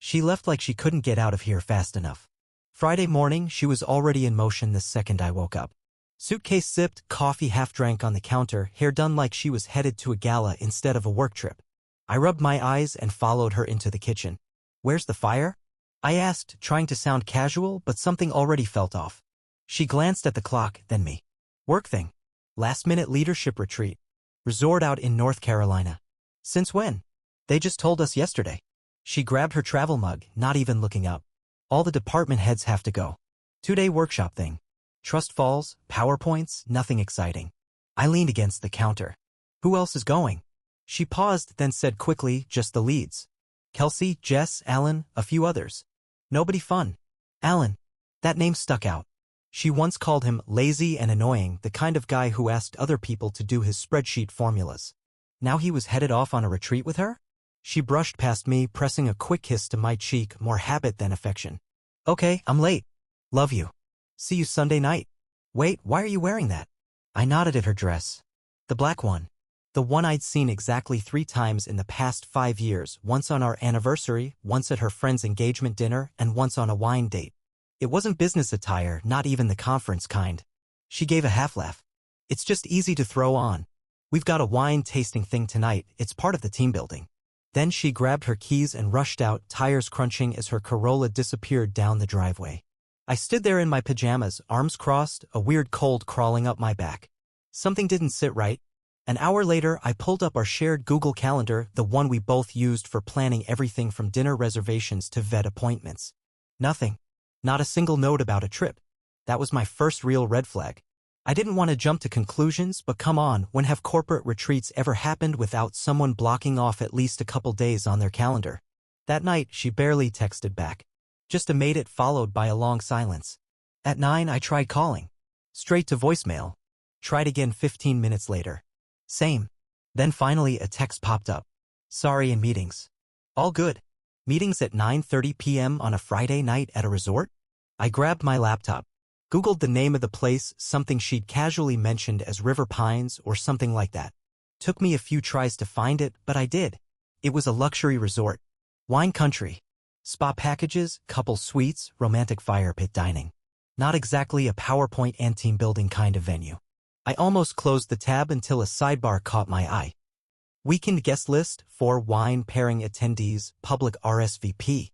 She left like she couldn't get out of here fast enough. Friday morning, she was already in motion the second I woke up. Suitcase zipped, coffee half drank on the counter, hair done like she was headed to a gala instead of a work trip. I rubbed my eyes and followed her into the kitchen. "Where's the fire?" I asked, trying to sound casual, but something already felt off. She glanced at the clock, then me. "Work thing. Last-minute leadership retreat. Resort out in North Carolina." "Since when?" "They just told us yesterday." She grabbed her travel mug, not even looking up. "All the department heads have to go. 2-day workshop thing. Trust falls, PowerPoints, nothing exciting." I leaned against the counter. "Who else is going?" She paused, then said quickly, "Just the leads. Kelsey, Jess, Alan, a few others. Nobody fun." Alan. That name stuck out. She once called him lazy and annoying, the kind of guy who asked other people to do his spreadsheet formulas. Now he was headed off on a retreat with her? She brushed past me, pressing a quick kiss to my cheek, more habit than affection. "Okay, I'm late. Love you. See you Sunday night." "Wait, why are you wearing that?" I nodded at her dress. "The black one. The one I'd seen exactly 3 times in the past 5 years, once on our anniversary, once at her friend's engagement dinner, and once on a wine date. It wasn't business attire, not even the conference kind." She gave a half laugh. "It's just easy to throw on. We've got a wine tasting thing tonight, it's part of the team building." Then she grabbed her keys and rushed out, tires crunching as her Corolla disappeared down the driveway. I stood there in my pajamas, arms crossed, a weird cold crawling up my back. Something didn't sit right. An hour later, I pulled up our shared Google Calendar, the one we both used for planning everything from dinner reservations to vet appointments. Nothing. Not a single note about a trip. That was my first real red flag. I didn't want to jump to conclusions, but come on, when have corporate retreats ever happened without someone blocking off at least a couple days on their calendar? That night, she barely texted back. Just a "made it" followed by a long silence. At 9, I tried calling. Straight to voicemail. Tried again 15 minutes later. Same. Then finally a text popped up. "Sorry, in meetings." "All good." Meetings at 9:30 p.m. on a Friday night at a resort? I grabbed my laptop. Googled the name of the place, something she'd casually mentioned as River Pines or something like that. Took me a few tries to find it, but I did. It was a luxury resort. Wine country. Spa packages, couple suites, romantic fire pit dining. Not exactly a PowerPoint and team building kind of venue. I almost closed the tab until a sidebar caught my eye. Weekend guest list, 4 wine pairing attendees, public RSVP.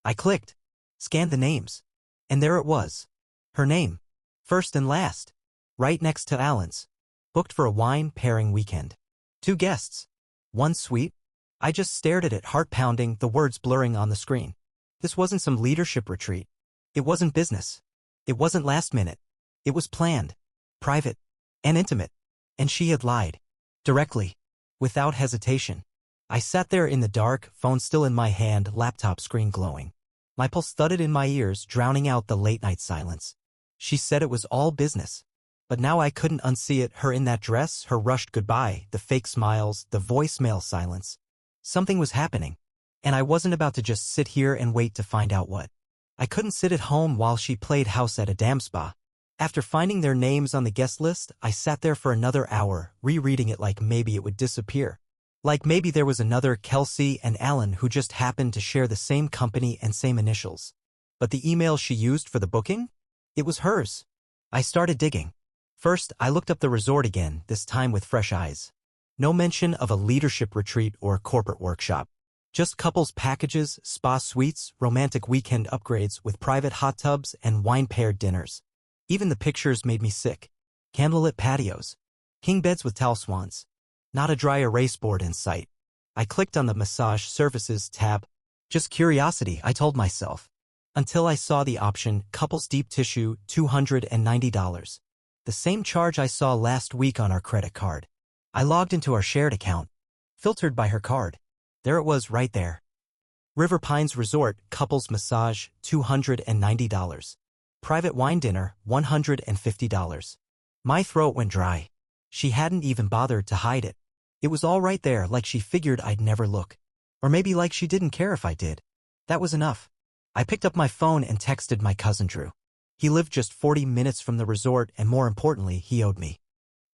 I clicked, scanned the names, and there it was. Her name, first and last, right next to Alan's. Booked for a wine pairing weekend. 2 guests. 1 suite. I just stared at it, heart pounding, the words blurring on the screen. This wasn't some leadership retreat. It wasn't business. It wasn't last minute. It was planned, private, and intimate. And she had lied. Directly. Without hesitation. I sat there in the dark, phone still in my hand, laptop screen glowing. My pulse thudded in my ears, drowning out the late-night silence. She said it was all business. But now I couldn't unsee it, her in that dress, her rushed goodbye, the fake smiles, the voicemail silence. Something was happening. And I wasn't about to just sit here and wait to find out what. I couldn't sit at home while she played house at a damn spa. After finding their names on the guest list, I sat there for another hour, rereading it like maybe it would disappear. Like maybe there was another Kelsey and Alan who just happened to share the same company and same initials. But the email she used for the booking? It was hers. I started digging. First, I looked up the resort again, this time with fresh eyes. No mention of a leadership retreat or corporate workshop. Just couples packages, spa suites, romantic weekend upgrades with private hot tubs and wine-paired dinners. Even the pictures made me sick. Candlelit patios. King beds with towel swans. Not a dry erase board in sight. I clicked on the massage services tab. Just curiosity, I told myself. Until I saw the option, couples deep tissue, $290. The same charge I saw last week on our credit card. I logged into our shared account. Filtered by her card. There it was right there. River Pines Resort, couples massage, $290. Private wine dinner, $150. My throat went dry. She hadn't even bothered to hide it. It was all right there, like she figured I'd never look. Or maybe like she didn't care if I did. That was enough. I picked up my phone and texted my cousin Drew. He lived just 40 minutes from the resort, and more importantly, he owed me.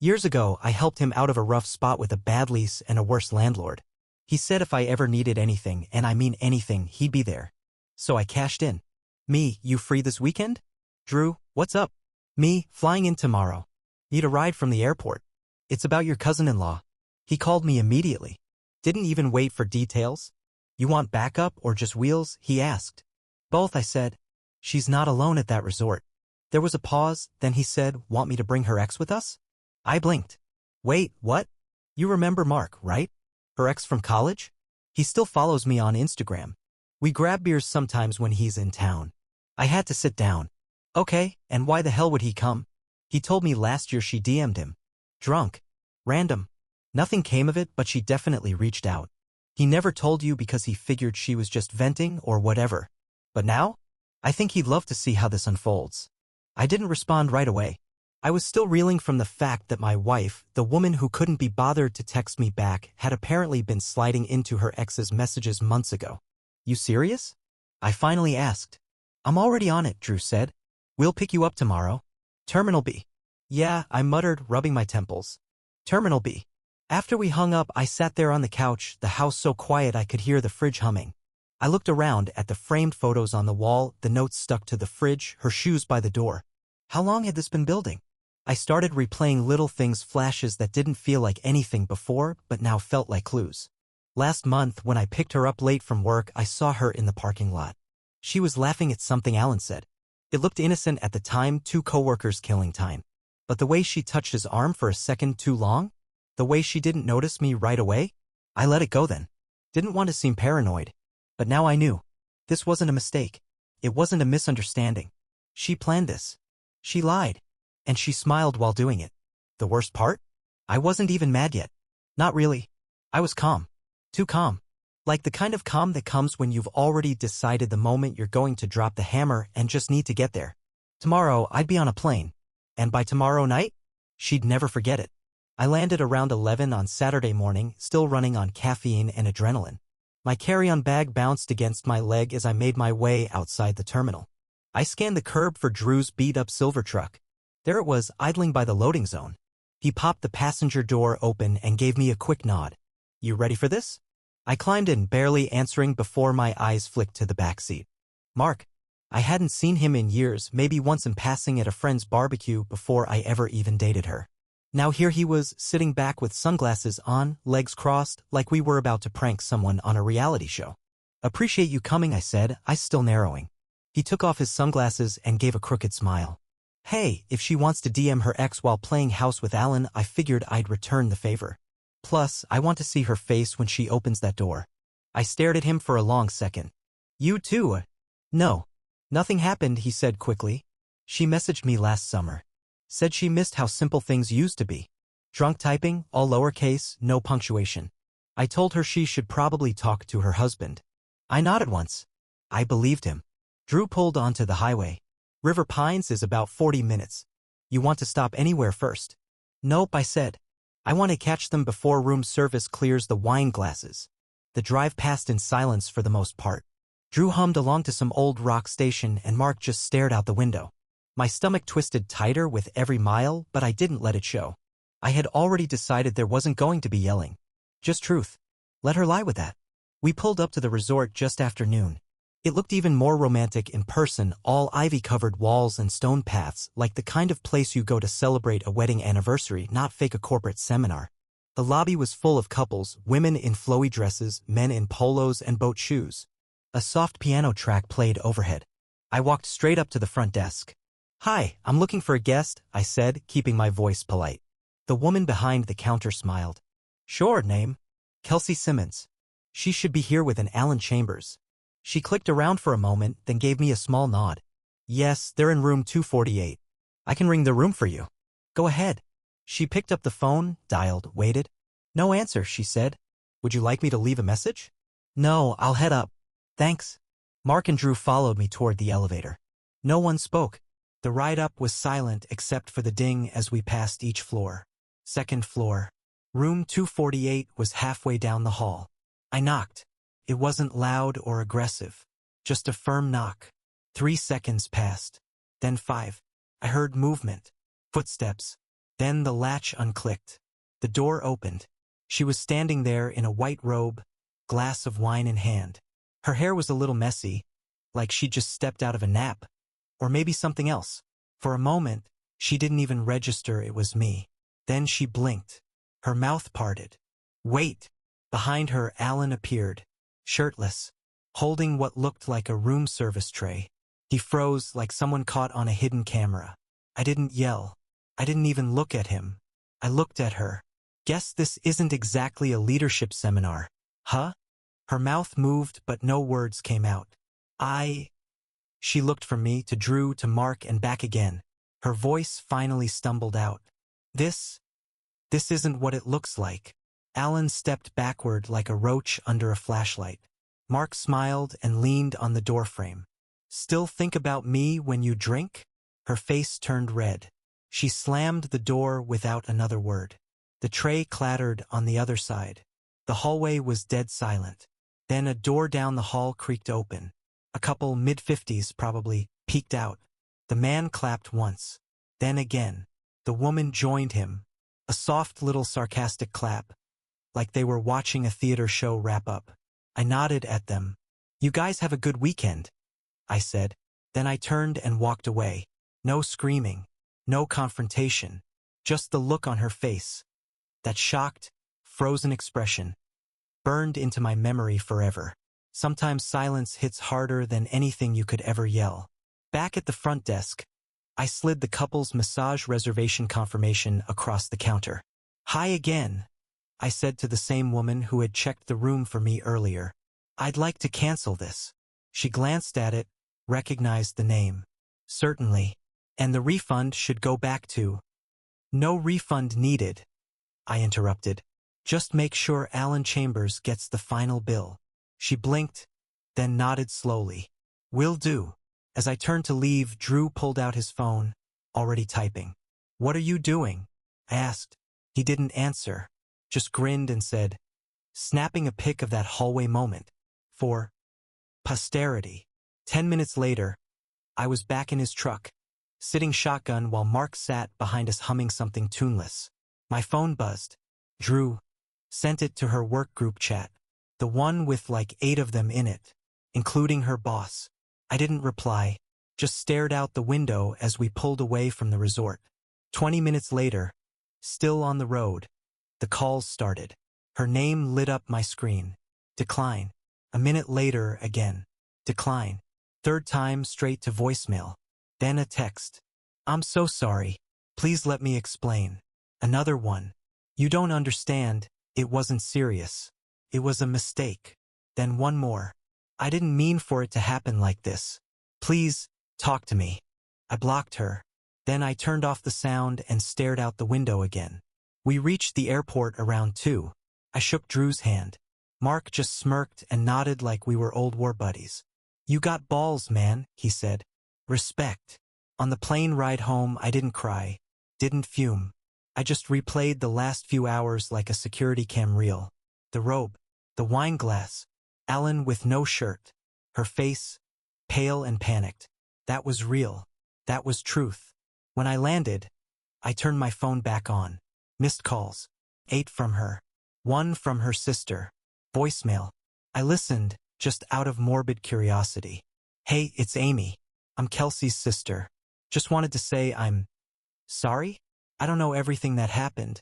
Years ago, I helped him out of a rough spot with a bad lease and a worse landlord. He said if I ever needed anything, and I mean anything, he'd be there. So I cashed in. Me, you free this weekend? Drew, what's up? Me, flying in tomorrow. Need a ride from the airport. It's about your cousin-in-law. He called me immediately. Didn't even wait for details. You want backup or just wheels? He asked. Both, I said. She's not alone at that resort. There was a pause, then he said, want me to bring her ex with us? I blinked. Wait, what? You remember Mark, right? Her ex from college? He still follows me on Instagram. We grab beers sometimes when he's in town. I had to sit down. Okay, and why the hell would he come? He told me last year she DM'd him. Drunk. Random. Nothing came of it, but she definitely reached out. He never told you because he figured she was just venting or whatever. But now? I think he'd love to see how this unfolds. I didn't respond right away. I was still reeling from the fact that my wife, the woman who couldn't be bothered to text me back, had apparently been sliding into her ex's messages months ago. You serious? I finally asked. I'm already on it, Drew said. We'll pick you up tomorrow. Terminal B. Yeah, I muttered, rubbing my temples. Terminal B. After we hung up, I sat there on the couch, the house so quiet I could hear the fridge humming. I looked around at the framed photos on the wall, the notes stuck to the fridge, her shoes by the door. How long had this been building? I started replaying little things, flashes that didn't feel like anything before, but now felt like clues. Last month, when I picked her up late from work, I saw her in the parking lot. She was laughing at something Alan said. It looked innocent at the time, two coworkers killing time. But the way she touched his arm for a second too long? The way she didn't notice me right away? I let it go then. Didn't want to seem paranoid. But now I knew. This wasn't a mistake. It wasn't a misunderstanding. She planned this. She lied. And she smiled while doing it. The worst part? I wasn't even mad yet. Not really. I was calm. Too calm. Like the kind of calm that comes when you've already decided the moment you're going to drop the hammer and just need to get there. Tomorrow, I'd be on a plane. And by tomorrow night, she'd never forget it. I landed around 11 on Saturday morning, still running on caffeine and adrenaline. My carry-on bag bounced against my leg as I made my way outside the terminal. I scanned the curb for Drew's beat-up silver truck. There it was, idling by the loading zone. He popped the passenger door open and gave me a quick nod. You ready for this? I climbed in, barely answering before my eyes flicked to the back seat. Mark. I hadn't seen him in years, maybe once in passing at a friend's barbecue before I ever even dated her. Now here he was, sitting back with sunglasses on, legs crossed, like we were about to prank someone on a reality show. Appreciate you coming, I said, eyes still narrowing. He took off his sunglasses and gave a crooked smile. Hey, if she wants to DM her ex while playing house with Alan, I figured I'd return the favor. Plus, I want to see her face when she opens that door. I stared at him for a long second. You too? No. Nothing happened, he said quickly. She messaged me last summer. Said she missed how simple things used to be. Drunk typing, all lowercase, no punctuation. I told her she should probably talk to her husband. I nodded once. I believed him. Drew pulled onto the highway. River Pines is about 40 minutes. You want to stop anywhere first? Nope, I said. I want to catch them before room service clears the wine glasses. The drive passed in silence for the most part. Drew hummed along to some old rock station and Mark just stared out the window. My stomach twisted tighter with every mile, but I didn't let it show. I had already decided there wasn't going to be yelling. Just truth. Let her lie with that. We pulled up to the resort just after noon. It looked even more romantic in person, all ivy-covered walls and stone paths, like the kind of place you go to celebrate a wedding anniversary, not fake a corporate seminar. The lobby was full of couples, women in flowy dresses, men in polos and boat shoes. A soft piano track played overhead. I walked straight up to the front desk. Hi, I'm looking for a guest, I said, keeping my voice polite. The woman behind the counter smiled. Sure, name. Kelsey Simmons. She should be here with an Alan Chambers. She clicked around for a moment, then gave me a small nod. Yes, they're in room 248. I can ring the room for you. Go ahead. She picked up the phone, dialed, waited. No answer, she said. Would you like me to leave a message? No, I'll head up. Thanks. Mark and Drew followed me toward the elevator. No one spoke. The ride up was silent except for the ding as we passed each floor. Second floor. Room 248 was halfway down the hall. I knocked. It wasn't loud or aggressive. Just a firm knock. 3 seconds passed. Then 5. I heard movement. Footsteps. Then the latch unclicked. The door opened. She was standing there in a white robe, glass of wine in hand. Her hair was a little messy, like she'd just stepped out of a nap. Or maybe something else. For a moment, she didn't even register it was me. Then she blinked. Her mouth parted. Wait! Behind her, Alan appeared, shirtless, holding what looked like a room service tray. He froze like someone caught on a hidden camera. I didn't yell. I didn't even look at him. I looked at her. Guess this isn't exactly a leadership seminar. Huh? Her mouth moved but no words came out. She looked from me to Drew to Mark and back again. Her voice finally stumbled out. This isn't what it looks like. Alan stepped backward like a roach under a flashlight. Mark smiled and leaned on the doorframe. Still think about me when you drink? Her face turned red. She slammed the door without another word. The tray clattered on the other side. The hallway was dead silent. Then a door down the hall creaked open. A couple, mid-50s probably, peeked out. The man clapped once. Then again. The woman joined him. A soft little sarcastic clap, like they were watching a theater show wrap up. I nodded at them. You guys have a good weekend, I said. Then I turned and walked away. No screaming. No confrontation. Just the look on her face. That shocked, frozen expression. Burned into my memory forever. Sometimes silence hits harder than anything you could ever yell. Back at the front desk, I slid the couple's massage reservation confirmation across the counter. Hi again, I said to the same woman who had checked the room for me earlier. I'd like to cancel this. She glanced at it, recognized the name. Certainly. And the refund should go back to... No refund needed, I interrupted. Just make sure Alan Chambers gets the final bill. She blinked, then nodded slowly. Will do. As I turned to leave, Drew pulled out his phone, already typing. What are you doing? I asked. He didn't answer, just grinned and said, snapping a pic of that hallway moment. For posterity. 10 minutes later, I was back in his truck, sitting shotgun while Mark sat behind us humming something tuneless. My phone buzzed. Drew sent it to her work group chat, the one with like 8 of them in it, including her boss. I didn't reply, just stared out the window as we pulled away from the resort. 20 minutes later, still on the road, the calls started. Her name lit up my screen. Decline. A minute later again. Decline. Third time straight to voicemail. Then a text. I'm so sorry. Please let me explain. Another one. You don't understand. It wasn't serious. It was a mistake. Then one more. I didn't mean for it to happen like this. Please, talk to me. I blocked her. Then I turned off the sound and stared out the window again. We reached the airport around 2. I shook Drew's hand. Mark just smirked and nodded like we were old war buddies. You got balls, man, he said. Respect. On the plane ride home, I didn't cry, didn't fume. I just replayed the last few hours like a security cam reel. The robe, the wine glass, Alan with no shirt, her face, pale and panicked. That was real. That was truth. When I landed, I turned my phone back on. Missed calls. 8 from her. 1 from her sister. Voicemail. I listened, just out of morbid curiosity. Hey, it's Amy. I'm Kelsey's sister. Just wanted to say I'm sorry? I don't know everything that happened,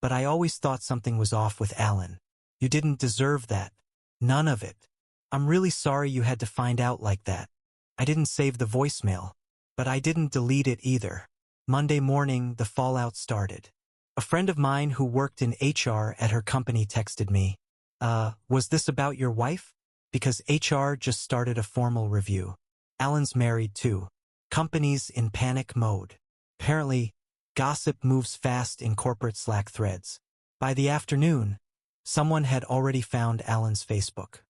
but I always thought something was off with Alan. You didn't deserve that. None of it. I'm really sorry you had to find out like that. I didn't save the voicemail, but I didn't delete it either. Monday morning, the fallout started. A friend of mine who worked in HR at her company texted me, was this about your wife? Because HR just started a formal review. Alan's married too. Companies in panic mode. Apparently, gossip moves fast in corporate Slack threads. By the afternoon, someone had already found Alan's Facebook.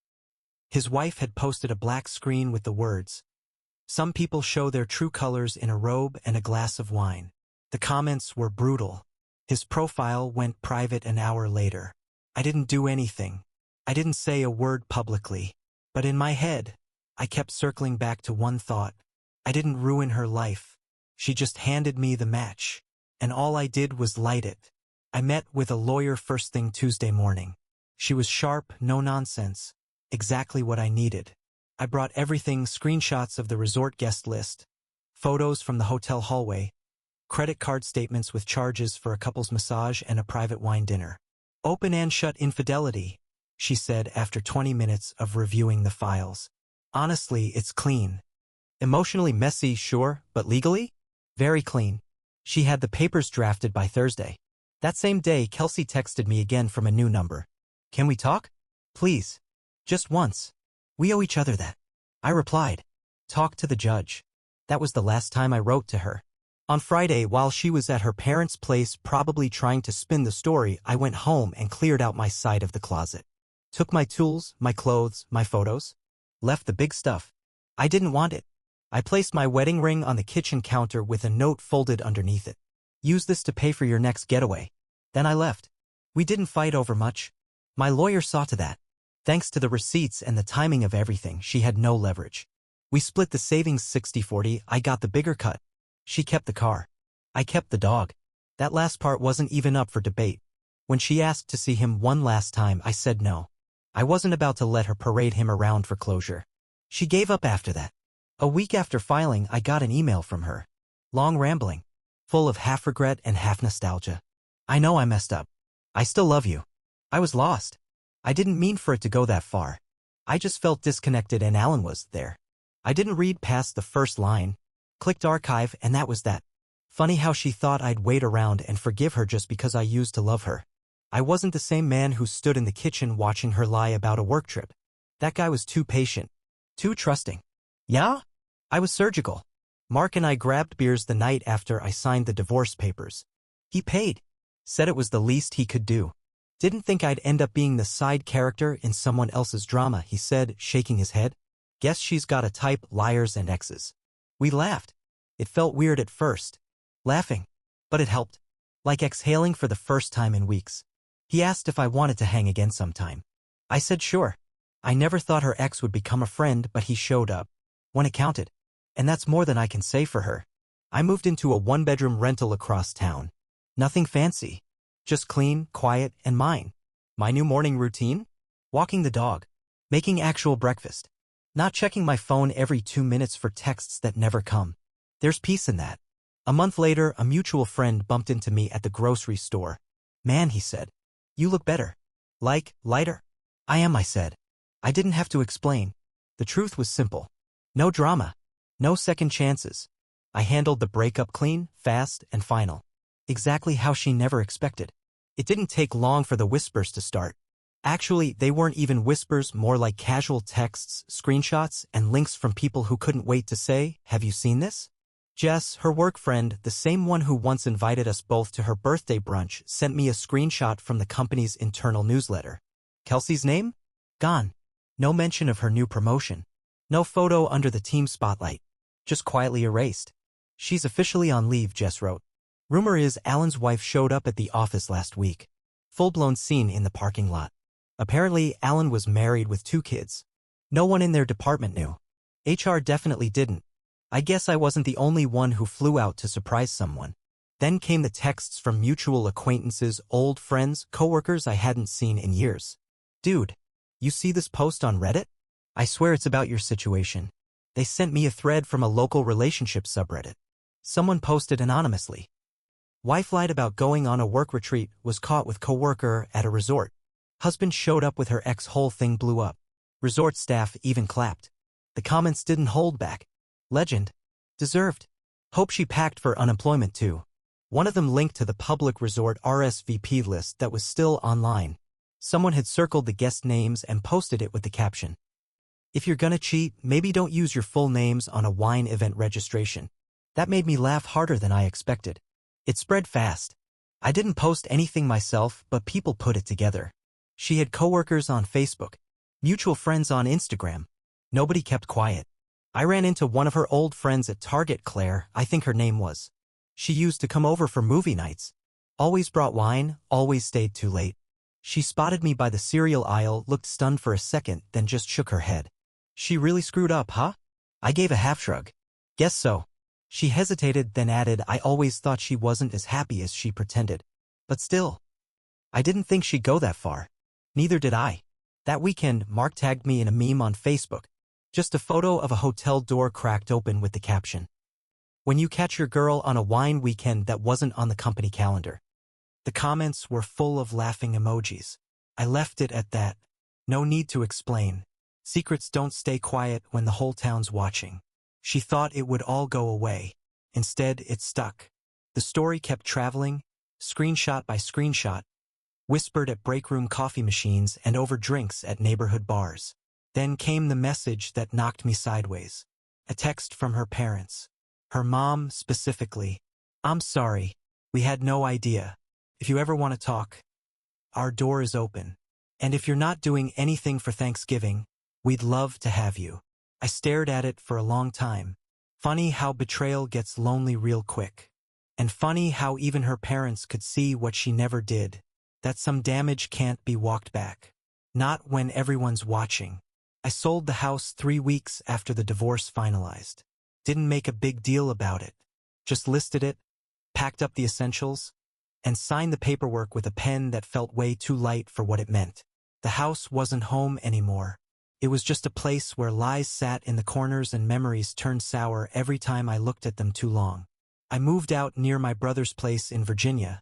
His wife had posted a black screen with the words, "Some people show their true colors in a robe and a glass of wine." The comments were brutal. His profile went private an hour later. I didn't do anything. I didn't say a word publicly. But in my head, I kept circling back to one thought. I didn't ruin her life. She just handed me the match. And all I did was light it. I met with a lawyer first thing Tuesday morning. She was sharp, no nonsense. Exactly what I needed. I brought everything, screenshots of the resort guest list, photos from the hotel hallway, credit card statements with charges for a couple's massage and a private wine dinner. Open and shut infidelity, she said after 20 minutes of reviewing the files. Honestly, it's clean. Emotionally messy, sure, but legally? Very clean. She had the papers drafted by Thursday. That same day, Kelsey texted me again from a new number. Can we talk? Please. Just once. We owe each other that. I replied. Talk to the judge. That was the last time I wrote to her. On Friday, while she was at her parents' place probably trying to spin the story, I went home and cleared out my side of the closet. Took my tools, my clothes, my photos. Left the big stuff. I didn't want it. I placed my wedding ring on the kitchen counter with a note folded underneath it. Use this to pay for your next getaway. Then I left. We didn't fight over much. My lawyer saw to that. Thanks to the receipts and the timing of everything, she had no leverage. We split the savings 60-40, I got the bigger cut. She kept the car. I kept the dog. That last part wasn't even up for debate. When she asked to see him one last time, I said no. I wasn't about to let her parade him around for closure. She gave up after that. A week after filing, I got an email from her. Long rambling. Full of half regret and half nostalgia. I know I messed up. I still love you. I was lost. I didn't mean for it to go that far. I just felt disconnected and Alan was there. I didn't read past the first line. Clicked archive and that was that. Funny how she thought I'd wait around and forgive her just because I used to love her. I wasn't the same man who stood in the kitchen watching her lie about a work trip. That guy was too patient. Too trusting. Yeah? I was surgical. Mark and I grabbed beers the night after I signed the divorce papers. He paid. Said it was the least he could do. Didn't think I'd end up being the side character in someone else's drama, he said, shaking his head. Guess she's got a type, liars and exes. We laughed. It felt weird at first. Laughing. But it helped. Like exhaling for the first time in weeks. He asked if I wanted to hang again sometime. I said sure. I never thought her ex would become a friend, but he showed up. When it counted. And that's more than I can say for her. I moved into a one-bedroom rental across town. Nothing fancy. Just clean, quiet, and mine. My new morning routine? Walking the dog. Making actual breakfast. Not checking my phone every 2 minutes for texts that never come. There's peace in that. A month later, a mutual friend bumped into me at the grocery store. Man, he said. You look better. Like, lighter? I am, I said. I didn't have to explain. The truth was simple. No drama. No second chances. I handled the breakup clean, fast, and final. Exactly how she never expected. It didn't take long for the whispers to start. Actually, they weren't even whispers, more like casual texts, screenshots, and links from people who couldn't wait to say, have you seen this? Jess, her work friend, the same one who once invited us both to her birthday brunch, sent me a screenshot from the company's internal newsletter. Kelsey's name? Gone. No mention of her new promotion. No photo under the team spotlight. Just quietly erased. She's officially on leave, Jess wrote. Rumor is Alan's wife showed up at the office last week. Full-blown scene in the parking lot. Apparently, Alan was married with 2 kids. No one in their department knew. HR definitely didn't. I guess I wasn't the only one who flew out to surprise someone. Then came the texts from mutual acquaintances, old friends, coworkers I hadn't seen in years. Dude, you see this post on Reddit? I swear it's about your situation. They sent me a thread from a local relationship subreddit. Someone posted anonymously. Wife lied about going on a work retreat, was caught with coworker at a resort. Husband showed up with her ex, whole thing blew up. Resort staff even clapped. The comments didn't hold back. Legend. Deserved. Hope she packed for unemployment too. One of them linked to the public resort RSVP list that was still online. Someone had circled the guest names and posted it with the caption. If you're gonna cheat, maybe don't use your full names on a wine event registration. That made me laugh harder than I expected. It spread fast. I didn't post anything myself, but people put it together. She had coworkers on Facebook. Mutual friends on Instagram. Nobody kept quiet. I ran into one of her old friends at Target, Claire, I think her name was. She used to come over for movie nights. Always brought wine, always stayed too late. She spotted me by the cereal aisle, looked stunned for a second, then just shook her head. She really screwed up, huh? I gave a half shrug. Guess so. She hesitated, then added, I always thought she wasn't as happy as she pretended. But still. I didn't think she'd go that far. Neither did I. That weekend, Mark tagged me in a meme on Facebook. Just a photo of a hotel door cracked open with the caption, "When you catch your girl on a wine weekend that wasn't on the company calendar." The comments were full of laughing emojis. I left it at that. No need to explain. Secrets don't stay quiet when the whole town's watching. She thought it would all go away. Instead, it stuck. The story kept traveling, screenshot by screenshot, whispered at break-room coffee machines and over drinks at neighborhood bars. Then came the message that knocked me sideways. A text from her parents. Her mom, specifically. "I'm sorry. We had no idea. If you ever want to talk, our door is open. And if you're not doing anything for Thanksgiving, we'd love to have you." I stared at it for a long time. Funny how betrayal gets lonely real quick. And funny how even her parents could see what she never did. That some damage can't be walked back. Not when everyone's watching. I sold the house 3 weeks after the divorce finalized. Didn't make a big deal about it. Just listed it, packed up the essentials, and signed the paperwork with a pen that felt way too light for what it meant. The house wasn't home anymore. It was just a place where lies sat in the corners and memories turned sour every time I looked at them too long. I moved out near my brother's place in Virginia.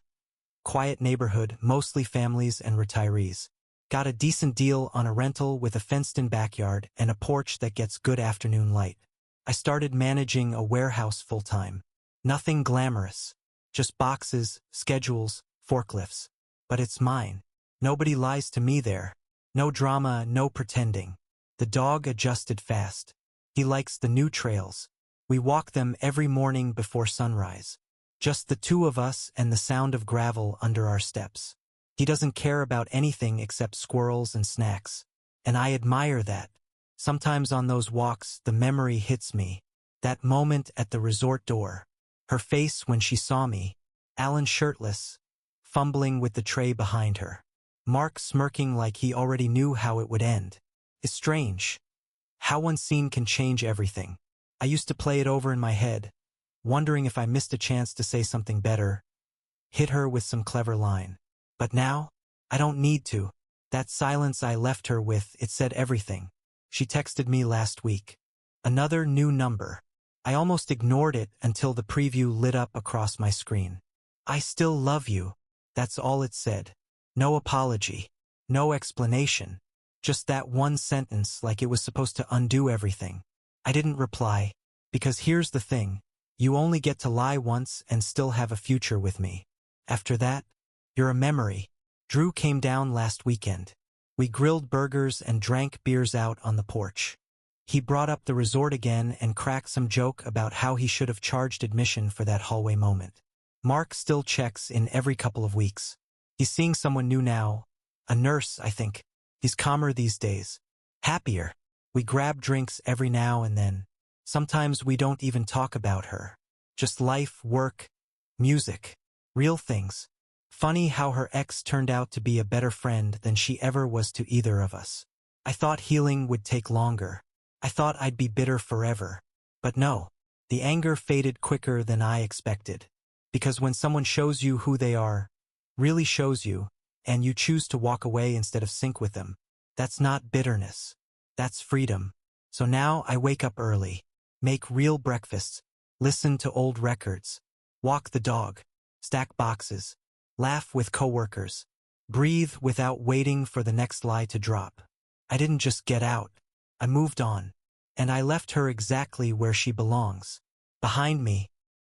Quiet neighborhood, mostly families and retirees. Got a decent deal on a rental with a fenced-in backyard and a porch that gets good afternoon light. I started managing a warehouse full-time. Nothing glamorous. Just boxes, schedules, forklifts. But it's mine. Nobody lies to me there. No drama, no pretending. The dog adjusted fast. He likes the new trails. We walk them every morning before sunrise. Just the two of us and the sound of gravel under our steps. He doesn't care about anything except squirrels and snacks. And I admire that. Sometimes on those walks, the memory hits me. That moment at the resort door. Her face when she saw me. Alan shirtless, fumbling with the tray behind her. Mark smirking like he already knew how it would end. It's strange. How one scene can change everything. I used to play it over in my head, wondering if I missed a chance to say something better, hit her with some clever line. But now, I don't need to. That silence I left her with, it said everything. She texted me last week. Another new number. I almost ignored it until the preview lit up across my screen. "I still love you." That's all it said. No apology. No explanation. Just that one sentence like it was supposed to undo everything. I didn't reply. Because here's the thing. You only get to lie once and still have a future with me. After that, you're a memory. Drew came down last weekend. We grilled burgers and drank beers out on the porch. He brought up the resort again and cracked some joke about how he should have charged admission for that hallway moment. Mark still checks in every couple of weeks. He's seeing someone new now. A nurse, I think. He's calmer these days. Happier. We grab drinks every now and then. Sometimes we don't even talk about her. Just life, work, music. Real things. Funny how her ex turned out to be a better friend than she ever was to either of us. I thought healing would take longer. I thought I'd be bitter forever. But no. The anger faded quicker than I expected. Because when someone shows you who they are, really shows you, and you choose to walk away instead of sync with them, that's not bitterness. That's freedom. So now I wake up early, make real breakfasts, listen to old records, walk the dog, stack boxes, laugh with coworkers, breathe without waiting for the next lie to drop. I didn't just get out. I moved on. And I left her exactly where she belongs. Behind me,